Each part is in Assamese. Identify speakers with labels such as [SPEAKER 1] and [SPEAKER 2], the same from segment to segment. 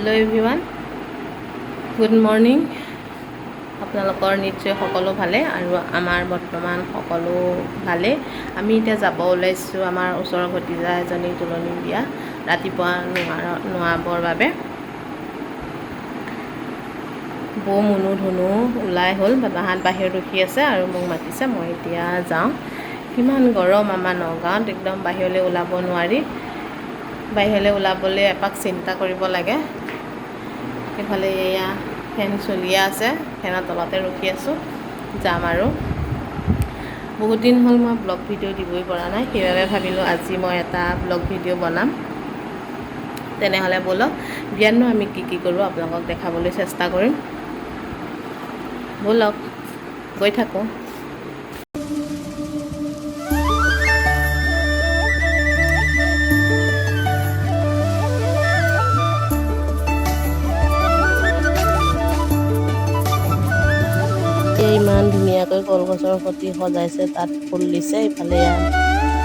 [SPEAKER 1] Hello' everyone, good morning. আপোনালোকৰ নিশ্চয় সকলো ভালে আৰু আমাৰ বৰ্তমান সকলো ভালে। আমি এতিয়া যাব ওলাইছোঁ আমাৰ ওচৰৰ ভতিজা এজনী তুলনি বিয়া ৰাতিপুৱা নোৱাবৰ বাবে। বৌ মুনু ধুনু ওলাই হ'ল, বাবাহঁত বাহিৰত ৰখি আছে আৰু মোক মাতিছে। মই এতিয়া যাওঁ। কিমান গৰম আমাৰ নগাঁৱত, একদম বাহিৰলৈ ওলাব নোৱাৰি। বাহিৰলৈ ওলাবলৈ এপাক চিন্তা কৰিব লাগে। এইফালে এয়া ফেন চলিয়ে আছে, ফেনৰ তলতে ৰখি আছোঁ। যাম আৰু বহুত দিন হ'ল মই ব্লগ ভিডিঅ' দিবই পৰা নাই, সেইবাবে ভাবিলোঁ আজি মই এটা ব্লগ ভিডিঅ' বনাম। তেনেহ'লে ব'লক বিয়াতনো আমি কি কৰোঁ আপোনালোকক দেখাবলৈ চেষ্টা কৰিম। ব'লক গৈ থাকোঁ। ইমান ধুনীয়াকৈ কলগছৰ সৈতে সজাইছে, তাত ফুল দিছে। ইফালে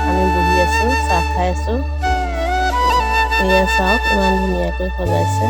[SPEAKER 1] আমি বহি আছোঁ, চাহ খাই আছোঁ। এয়া চাওক ইমান ধুনীয়াকৈ সজাইছে।